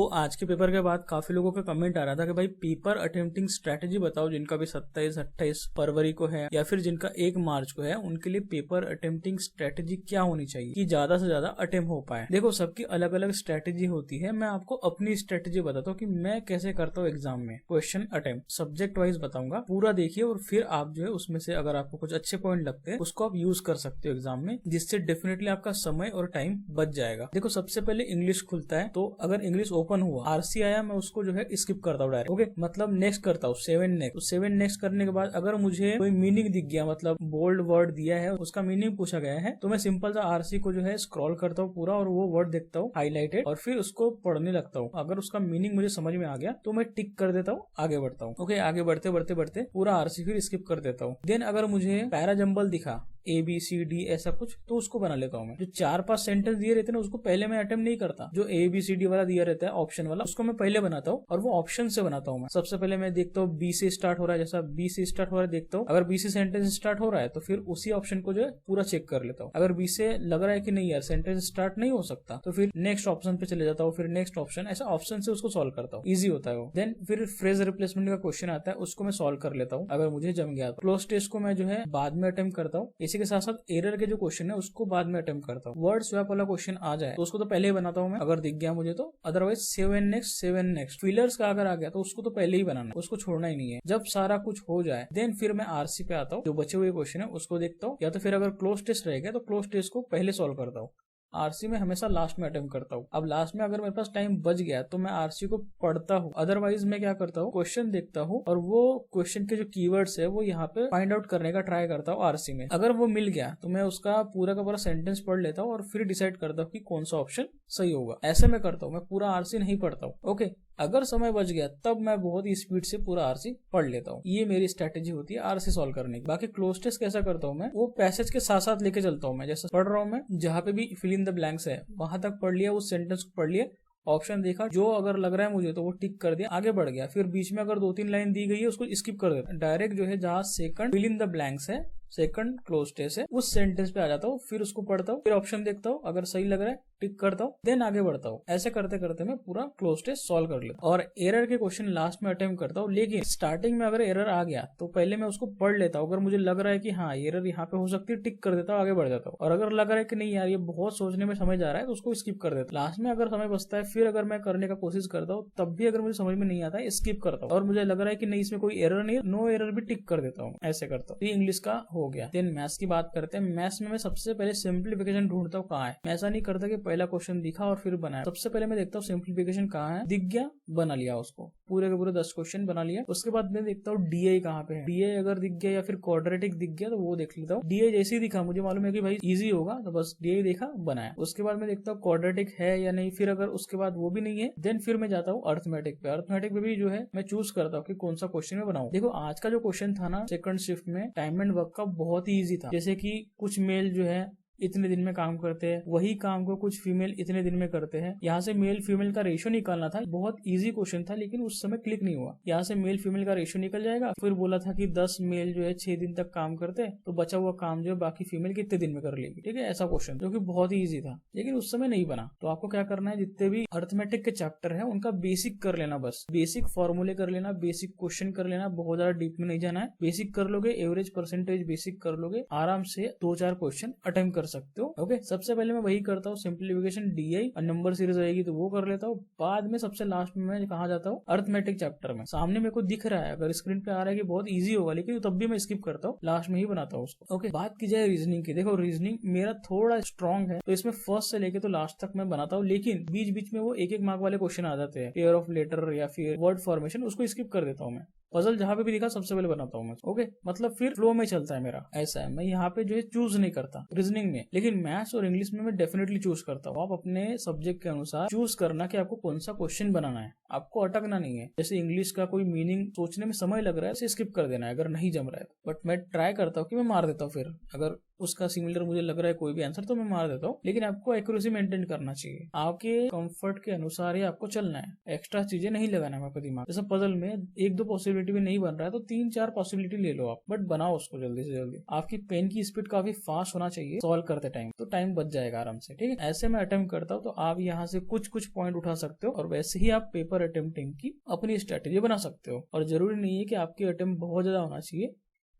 आज के पेपर के बाद काफी लोगों का कमेंट आ रहा था कि भाई पेपर अटेम्प्टिंग स्ट्रेटेजी बताओ, जिनका भी 27-28 फरवरी को है या फिर जिनका 1 मार्च को है, उनके लिए पेपर अटेम्प्टिंग स्ट्रेटेजी क्या होनी चाहिए कि ज्यादा से ज्यादा अटेम्प्ट हो पाए। देखो, सबकी अलग अलग स्ट्रेटेजी होती है। मैं आपको अपनी स्ट्रेटेजी बताता हूँ कि मैं कैसे करता हूँ एग्जाम में क्वेश्चन अटेम्प्ट। सब्जेक्ट वाइज बताऊंगा, पूरा देखिए और फिर आप जो है उसमें से अगर आपको कुछ अच्छे पॉइंट लगते हैं उसको आप यूज कर सकते हो एग्जाम में, जिससे डेफिनेटली आपका समय और टाइम बच जाएगा। देखो, सबसे पहले इंग्लिश खुलता है, तो अगर इंग्लिश ओपन हुआ, आरसी आया, मैं उसको जो है स्किप करता हूँ डायरेक्ट। ओके, मतलब नेक्स्ट करता हूँ 7 नेक्स्ट। तो 7 नेक्स्ट करने के बाद अगर मुझे कोई मीनिंग दिख गया, मतलब बोल्ड वर्ड दिया है, उसका मीनिंग पूछा गया है, तो मैं सिंपल सा आरसी को जो है स्क्रॉल करता हूँ पूरा और वो वर्ड देखता हूँ हाईलाइटेड और फिर उसको पढ़ने लगता हूँ। अगर उसका मीनिंग मुझे समझ में आ गया तो मैं टिक कर देता हूँ, आगे बढ़ता हूँ। ओके, आगे बढ़ते बढ़ते बढ़ते पूरा आरसी फिर स्किप कर देता हूँ। देन अगर मुझे पैराजंबल दिखा ABCD ऐसा कुछ, तो उसको बना लेता हूँ मैं। जो 4-5 सेंटेंस दिए रहते हैं ना, उसको पहले मैं अटेम्प्ट नहीं करता। जो ABCD वाला दिया रहता है ऑप्शन वाला, उसको मैं पहले बनाता हूँ और वो ऑप्शन से बनाता हूँ मैं। सबसे पहले मैं देखता हूँ B से स्टार्ट हो रहा है, जैसा B से स्टार्ट हो रहा है देखता हूँ। अगर B से सेंटेंस स्टार्ट हो रहा है तो फिर उसी ऑप्शन को जो है पूरा चेक कर लेता हूँ। अगर B से लग रहा है कि नहीं यार सेंटेंस स्टार्ट नहीं हो सकता, तो फिर नेक्स्ट ऑप्शन पे चले जाता हूँ, फिर नेक्स्ट ऑप्शन, ऐसा ऑप्शन से उसको सॉल्व करता हूँ। ईजी होता है वो। देन फिर फ्रेज रिप्लेसमेंट का क्वेश्चन आता है, उसको मैं सॉल्व कर लेता हूँ अगर मुझे जम गया तो। क्लोज टेस्ट को मैं जो है बाद में अटेम्प्ट करता हूँ। इसी के साथ साथ एरर के जो क्वेश्चन है उसको बाद में अटेम्प्ट करता हूँ। वर्ड स्वैप वाला क्वेश्चन आ जाए तो उसको तो पहले ही बनाता हूँ मैं, अगर दिख गया मुझे तो। अदरवाइज 7 नेक्स्ट फिलर्स का अगर आ गया तो उसको तो पहले ही बनाना है, उसको छोड़ना ही नहीं है। जब सारा कुछ हो जाए देन फिर मैं आरसी पे आता हूँ, जो बचे हुए क्वेश्चन है उसको देखता हूँ, या तो फिर अगर क्लोज टेस्ट रहेगा तो क्लोज टेस्ट को पहले सॉल्व करता हूँ। आरसी में हमेशा लास्ट में अटेम्प्ट करता हूँ। अब लास्ट में अगर मेरे पास टाइम बच गया तो मैं आरसी को पढ़ता हूँ, अदरवाइज मैं क्या करता हूँ, क्वेश्चन देखता हूँ और वो क्वेश्चन के जो कीवर्ड्स है वो यहाँ पे फाइंड आउट करने का ट्राई करता हूँ आरसी में। अगर वो मिल गया तो मैं उसका पूरा का पूरा सेंटेंस पढ़ लेता हूँ और फिर डिसाइड करता हूँ कि कौन सा ऑप्शन सही होगा। ऐसे मैं करता हूँ, मैं पूरा आरसी नहीं पढ़ता हूँ। ओके, अगर समय बच गया तब मैं बहुत ही स्पीड से पूरा आरसी पढ़ लेता हूँ। ये मेरी स्ट्रेटेजी होती है आरसी सॉल्व करने की। बाकी क्लोज टेस्ट कैसा करता हूँ मैं, वो पैसेज के साथ साथ लेके चलता हूँ मैं। जैसे पढ़ रहा हूँ मैं, जहाँ पे भी फिल इन द ब्लैंक्स है वहां तक पढ़ लिया, उस सेंटेंस को पढ़ लिया, ऑप्शन देखा, जो अगर लग रहा है मुझे तो वो टिक कर दिया, आगे बढ़ गया। फिर बीच में अगर 2-3 लाइन दी गई है उसको स्किप कर देता, डायरेक्ट जो है जहाँ second fill in the blanks है, सेकंड क्लोज टेस्ट है, उस सेंटेंस पे आ जाता हूँ, फिर उसको पढ़ता हूँ, फिर ऑप्शन देखता हूँ, अगर सही लग रहा है टिक करता हूँ, देन आगे बढ़ता हूँ। ऐसे करते करते मैं पूरा क्लोज टेस्ट सॉल्व कर लेता हूँ और एरर के क्वेश्चन लास्ट में अटेम्प्ट करता हूँ। लेकिन स्टार्टिंग में अगर एरर आ गया तो पहले मैं उसको पढ़ लेता हूँ। अगर मुझे लग रहा है कि हाँ एरर यहाँ पे हो सकती है, टिक कर देता हूँ, आगे बढ़ जाता हूँ। और अगर लग रहा है कि नहीं यार ये बहुत सोचने में समय जा रहा है तो उसको स्किप कर देता हूँ। लास्ट में अगर समय बचता है फिर अगर मैं करने का कोशिश करता हूँ, तब भी अगर मुझे समझ में नहीं आता है स्किप करता हूँ, और मुझे लग रहा है कि नहीं इसमें कोई एरर नहीं है, नो एरर भी टिक कर देता हूँ। ऐसे करता हूँ। ये इंग्लिश का हो गया। देन मैथ्स की बात करते हैं। मैथ्स में मैं सबसे पहले सिंप्लीफिकेशन ढूंढता हूँ कहाँ है। मैं ऐसा नहीं करता कि पहला क्वेश्चन दिखा और फिर बनाया। सबसे पहले मैं देखता हूँ सिंप्लीफिकेशन कहाँ है, दिख गया बना लिया, उसको पूरे के पूरे 10 क्वेश्चन बना लिया। उसके बाद मैं देखता हूँ डीआई कहाँ पे है। डीआई अगर दिख गया या फिर क्वाड्रेटिक दिख गया तो वो देख लेता हूँ। डीआई जैसे ही दिखा, मुझे मालूम है कि भाई इजी होगा, तो बस डीआई देखा बनाया। उसके बाद मैं देखता हूँ क्वाड्रेटिक है या नहीं, फिर अगर उसके बाद वो भी नहीं है देन फिर मैं जाता हूँ अर्थमेटिक पे। अर्थमेटिक पे भी जो है मैं चूज करता हूँ कि कौन सा क्वेश्चन में बनाऊँ। देखो, आज का जो क्वेश्चन था ना सेकंड शिफ्ट में, टाइम एंड वर्क का, बहुत ही ईजी था। जैसे कि कुछ मेल जो है इतने दिन में काम करते हैं, वही काम को कुछ फीमेल इतने दिन में करते हैं। यहाँ से मेल फीमेल का रेशियो निकालना था। बहुत इजी क्वेश्चन था लेकिन उस समय क्लिक नहीं हुआ। यहाँ से मेल फीमेल का रेशियो निकल जाएगा। फिर बोला था कि 10 मेल जो है 6 दिन तक काम करते हैं, तो बचा हुआ काम जो है बाकी फीमेल कितने दिन में कर लेगी। ठीक है, ऐसा क्वेश्चन जो कि बहुत ही ईजी था लेकिन उस समय नहीं बना। तो आपको क्या करना है, जितने भी अर्थमेटिक के चैप्टर है उनका बेसिक कर लेना, बस बेसिक फॉर्मूले कर लेना, बेसिक क्वेश्चन कर लेना, बहुत ज्यादा डीप में नहीं जाना है। बेसिक कर लोगे, एवरेज परसेंटेज बेसिक कर लोगे, आराम से 2-4 क्वेश्चन अटेम्प्ट कर सकते हो। ओके, सबसे पहले मैं वही करता हूँ, सिंप्लीफिकेशन डीआई और नंबर सीरीज आएगी तो वो कर लेता हूँ। बाद में सबसे लास्ट में मैं कहाँ जाता हूँ, अर्थमेटिक चैप्टर में। सामने मेरे को दिख रहा है, अगर स्क्रीन पे आ रहा है कि बहुत इजी होगा, लेकिन तब भी मैं स्किप करता हूँ, लास्ट में ही बनाता हूँ उसको। ओके, बात की जाए रीजनिंग की। देखो, रीजनिंग मेरा थोड़ा स्ट्रॉन्ग है, तो इसमें फर्स्ट से लेके तो लास्ट तक मैं बनाता हूँ, लेकिन बीच बीच में वो 1-1 मार्क वाले क्वेश्चन आ जाते हैं, पेयर ऑफ लेटर या फिर वर्ड फॉर्मेशन, उसको स्किप कर देता हूँ मैं। पजल जहां पे भी दिखा सबसे पहले बनाता हूँ मैं। ओके, मतलब फिर फ्लो में चलता है मेरा, ऐसा है। मैं यहाँ पे जो है चूज नहीं करता रीजनिंग में, लेकिन मैथ्स और इंग्लिश में मैं डेफिनेटली चूज करता हूँ। आप अपने सब्जेक्ट के अनुसार चूज करना कि आपको कौन सा क्वेश्चन बनाना है, आपको अटकना नहीं है। जैसे इंग्लिश का कोई मीनिंग सोचने में समय लग रहा है, उसे स्किप कर देना है अगर नहीं जम रहा है। बट मैं ट्राई करता हूँ कि मैं मार देता हूँ, फिर अगर उसका सिमिलर मुझे लग रहा है कोई भी आंसर, तो मैं मार देता हूँ। लेकिन आपको एक्यूरेसी मेंटेन करना चाहिए, आपके कंफर्ट के अनुसार ही आपको चलना है, एक्स्ट्रा चीजें नहीं लगाना है आपका दिमाग। जैसे पजल में 1-2 पॉसिबिलिटी भी नहीं बन रहा है तो 3-4 पॉसिबिलिटी ले लो आप, बट बनाओ उसको जल्दी से जल्दी। आपकी पेन की स्पीड काफी फास्ट होना चाहिए सॉल्व करते टाइम, तो टाइम बच जाएगा आराम से, ठीक है। ऐसे मैं अटेम्प्ट करता हूँ, तो आप यहाँ से कुछ पॉइंट उठा सकते हो और वैसे ही आप पेपर अटेम्प्टिंग की अपनी स्ट्रेटेजी बना सकते हो। और जरूरी नहीं है कि आपकी अटेम्प्ट बहुत ज्यादा होना चाहिए,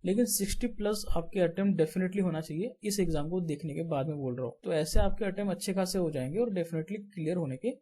लेकिन 60+ आपके अटेम्प्ट डेफिनेटली होना चाहिए। इस एग्जाम को देखने के बाद में बोल रहा हूँ, तो ऐसे आपके अटेम्प्ट अच्छे खासे हो जाएंगे और डेफिनेटली क्लियर होने के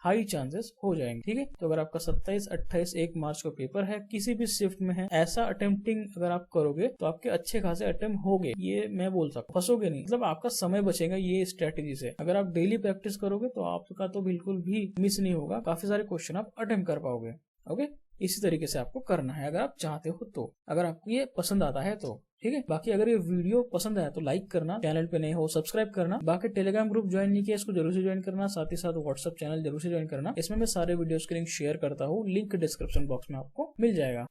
हाई चांसेस हो जाएंगे, ठीक है। तो अगर आपका 27-28 1 मार्च का पेपर है, किसी भी शिफ्ट में है, ऐसा अटेम्प्टिंग अगर आप करोगे तो आपके अच्छे खासे अटेम्प्ट होंगे, ये मैं बोल सकता हूँ। फंसोगे नहीं, मतलब आपका समय बचेगा ये स्ट्रेटेजी से। अगर आप डेली प्रैक्टिस करोगे तो आपका तो बिल्कुल भी मिस नहीं होगा, काफी सारे क्वेश्चन आप अटेम्प्ट कर पाओगे। ओके, इसी तरीके से आपको करना है अगर आप चाहते हो तो, अगर आपको ये पसंद आता है तो, ठीक है। बाकी अगर ये वीडियो पसंद आया तो लाइक करना, चैनल पे नए हो सब्सक्राइब करना, बाकी टेलीग्राम ग्रुप ज्वाइन नहीं किया इसको जरूर से ज्वाइन करना, साथ ही साथ व्हाट्सएप चैनल जरूर से ज्वाइन करना। इसमें मैं सारे वीडियोस के लिंक शेयर करता हूँ, लिंक डिस्क्रिप्शन बॉक्स में आपको मिल जाएगा।